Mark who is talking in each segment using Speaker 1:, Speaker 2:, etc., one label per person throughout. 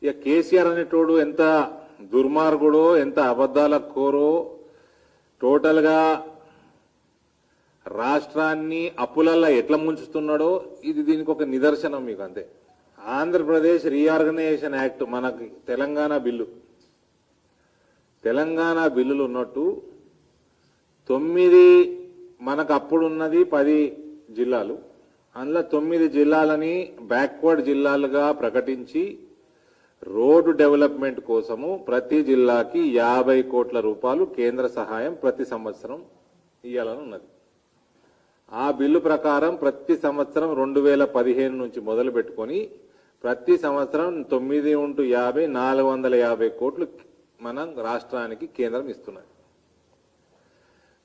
Speaker 1: ఇక కేసీఆర్ అనేటోడు ఎంత దుర్మార్గుడో ఎంత అబద్ధాల కోరో టోటల్ గా రాష్ట్రాన్ని అప్పులల్లా ఎట్లా ముంచుతున్నాడో ఇది దీనికి ఒక నిదర్శనం మీకు అంతే. ఆంధ్రప్రదేశ్ రీఆర్గనైజేషన్ యాక్ట్ మనకి తెలంగాణ బిల్లులు ఉన్నట్టు 9 మనకు అప్పుడున్నది 10 జిల్లాలు, అందులో 9 జిల్లాలని బ్యాక్వర్డ్ జిల్లాలుగా ప్రకటించి రోడ్డు డెవలప్మెంట్ కోసము ప్రతి జిల్లాకి 50 కోట్ల రూపాయలు కేంద్ర సహాయం ప్రతి సంవత్సరం ఇవ్వాలని ఉన్నది. ఆ బిల్లు ప్రకారం ప్రతి సంవత్సరం 2015 నుంచి మొదలు పెట్టుకొని ప్రతి సంవత్సరం 9 × 50 450 కోట్లు మనం రాష్ట్రానికి కేంద్రం ఇస్తున్నది.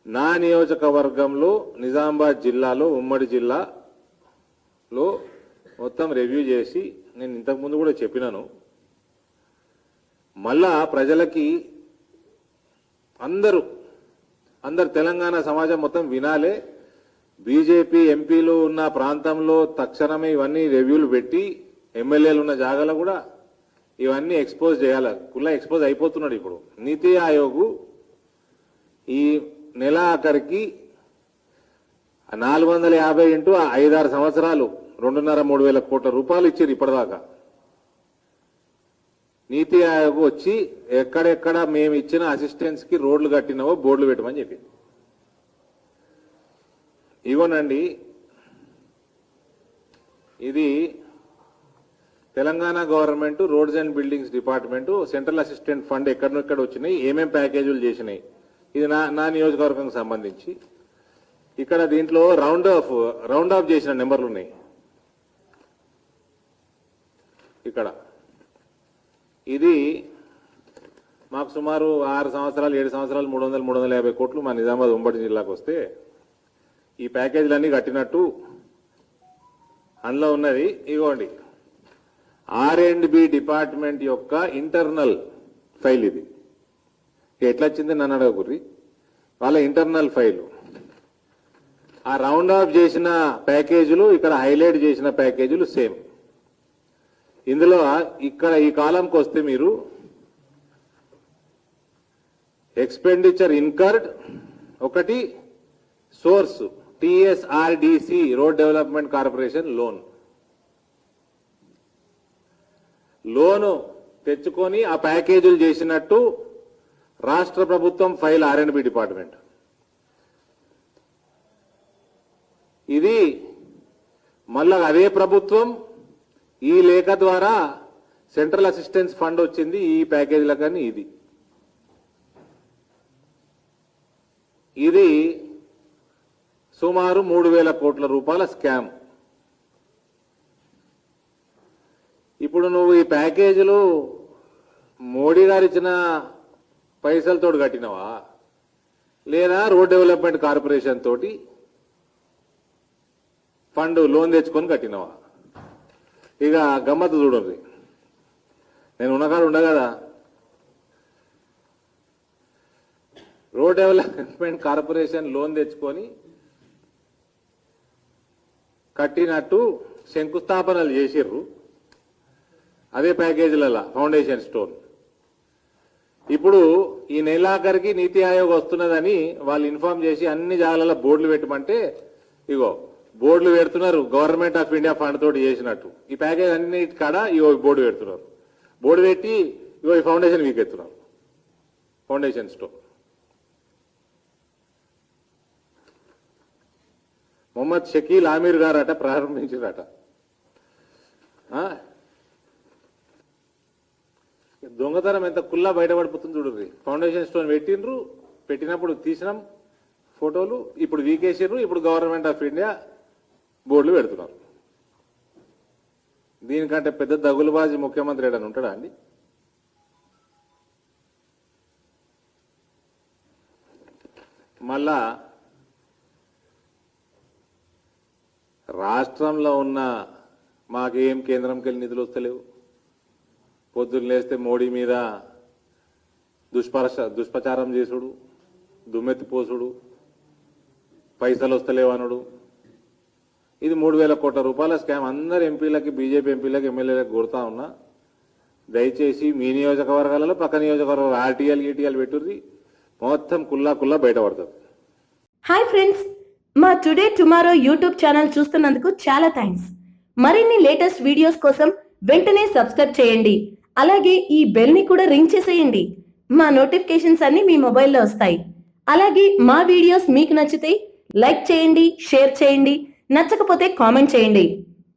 Speaker 1: నా నియోజకవర్గంలో నిజామాబాద్ జిల్లాలో ఉమ్మడి జిల్లాలో మొత్తం రివ్యూ చేసి నేను ఇంతకుముందు కూడా చెప్పినాను. మళ్ళా ప్రజలకి అందరూ తెలంగాణ సమాజం మొత్తం వినాలే. బీజేపీ ఎంపీలు ఉన్న ప్రాంతంలో తక్షణమే ఇవన్నీ రివ్యూలు పెట్టి ఎమ్మెల్యేలు ఉన్న జాగాలో కూడా ఇవన్నీ ఎక్స్పోజ్ చేయాలి. కుల్లా ఎక్స్పోజ్ అయిపోతున్నాడు. ఇప్పుడు నీతి ఆయోగ్ ఈ నెల ఆఖరికి 450 × 5-6 సంవత్సరాలు 2.5-3 వేల కోట్ల రూపాయలు ఇచ్చారు ఇప్పటిదాకా. నీతి ఆయోగ్ వచ్చి ఎక్కడెక్కడ మేము ఇచ్చిన అసిస్టెన్స్ కి రోడ్లు కట్టినావో బోర్డులు పెట్టమని చెప్పింది. ఇవ్వనండి, ఇది Telangana government roads and buildings department central assistant fund ఎక్కడెక్కడ వచ్చినాయి, ఏమేం ప్యాకేజీలు చేసినాయి, ఇది నా నియోజకవర్గానికి సంబంధించి. ఇక్కడ దీంట్లో రౌండ్ ఆఫ్ చేసిన నెంబర్లు ఉన్నాయి. ఇక్కడ ఇది మాకు సుమారు 6 సంవత్సరాలు 7 సంవత్సరాలు 300-350 కోట్లు మా నిజామాబాద్ ఉమ్మడి జిల్లాకు వస్తే ఈ ప్యాకేజీలన్నీ కట్టినట్టు అందులో ఉన్నది. ఇగోండి, R&B డిపార్ట్మెంట్ యొక్క ఇంటర్నల్ ఫైల్ ఇది. ఎట్లా వచ్చింది నన్ను అడగకుర్రి, వాళ్ళ ఇంటర్నల్ ఫైలు. ఆ రౌండ్ ఆఫ్ చేసిన ప్యాకేజీలు ఇక్కడ హైలైట్ చేసిన ప్యాకేజీలు సేమ్. ఇందులో ఇక్కడ ఈ కాలంకి వస్తే మీరు ఎక్స్పెండిచర్ ఇన్కర్డ్ ఒకటి, source TSRDC road development corporation loan తెచ్చుకొని ఆ ప్యాకేజీలు చేసినట్టు రాష్ట్ర ప్రభుత్వం ఫైల్ R&B డిపార్ట్మెంట్. ఇది మళ్ళా అదే ప్రభుత్వం ఈ లేఖ ద్వారా సెంట్రల్ అసిస్టెన్స్ ఫండ్ వచ్చింది ఈ ప్యాకేజీల కానీ ఇది సుమారు 3,000 కోట్ల రూపాయల స్కామ్. ఇప్పుడు నువ్వు ఈ ప్యాకేజీలు మోడీ గారు ఇచ్చిన పైసలతో కట్టినవా లేదా రోడ్ డెవలప్మెంట్ కార్పొరేషన్ తోటి ఫండ్ లోన్ తెచ్చుకొని కట్టినవా? ఇక గమ్మత్తు చూడండి, నేను ఉన్నకాడు ఉండగదా. రోడ్ డెవలప్మెంట్ కార్పొరేషన్ లోన్ తెచ్చుకొని కట్టినట్టు శంకుస్థాపనలు చేసిర్రు అదే ప్యాకేజీలలో ఫౌండేషన్ స్టోన్. ఇప్పుడు ఈ నెలాఖరికి నీతి ఆయోగ్ వస్తున్నదని వాళ్ళు ఇన్ఫార్మ్ చేసి అన్ని జాగాలలో బోర్డులు పెట్టమంటే ఇగో బోర్డులు పెడుతున్నారు. గవర్నమెంట్ ఆఫ్ ఇండియా ఫండ్ తోటి చేసినట్టు ఈ ప్యాకేజ్ అన్నిటి కాడ ఇగో బోర్డు పెడుతున్నారు. బోర్డు పెట్టి ఇగో ఈ ఫౌండేషన్ వీకెత్తున్నారు. ఫౌండేషన్ స్టోన్ మొహమ్మద్ షకీల్ ఆమీర్ గారట ప్రారంభించారట. దొంగతనం ఎంత కుల్లా బయటపడిపోతుంది చూడండి. ఫౌండేషన్ స్టోన్ పెట్టినరు, పెట్టినప్పుడు తీసినాం ఫోటోలు, ఇప్పుడు వీకేసిర్రు, ఇప్పుడు గవర్నమెంట్ ఆఫ్ ఇండియా బోర్డులు పెడుతున్నారు. దీనికంటే పెద్ద దగులుబాజీ ముఖ్యమంత్రి ఏడని ఉంటాడా అండి? మళ్ళా రాష్ట్రంలో ఉన్న మాకేం కేంద్రంకి వెళ్ళి నిధులు వస్తలేవు. పొద్దున్న లేస్తే మోడీ మీద దుష్ప్రచారం చేసుడు, దుమ్మెత్తిపోసుడు, పైసలు వస్తలేవనుడు. ఇది 3,000 కోట్ల రూపాయల స్కామ్. అందరు ఎంపీలకి, బీజేపీ ఎంపీలకి, ఎమ్మెల్యేలకు కొడతా ఉన్నా దయచేసి మీ నియోజకవర్గాలలో పక్క నియోజకవర్గాలు ఆర్టీఎల్ ఈటీఎల్ పెట్టుర్రి, మొత్తం కుల్లా బయటపడుతుంది.
Speaker 2: హాయ్ ఫ్రెండ్స్, మా టుడే టుమారో యూట్యూబ్ ఛానల్ చూస్తున్నందుకు చాలా థ్యాంక్స్. మరిన్ని లేటెస్ట్ వీడియోస్ కోసం వెంటనే సబ్స్క్రైబ్ చేయండి. అలాగే ఈ బెల్ ని కూడా రింగ్ చేసేయండి. మా నోటిఫికేషన్స్ అన్ని మీ మొబైల్లో వస్తాయి. అలాగే మా వీడియోస్ మీకు నచ్చితే లైక్ చేయండి, షేర్ చేయండి, నచ్చకపోతే కామెంట్ చేయండి.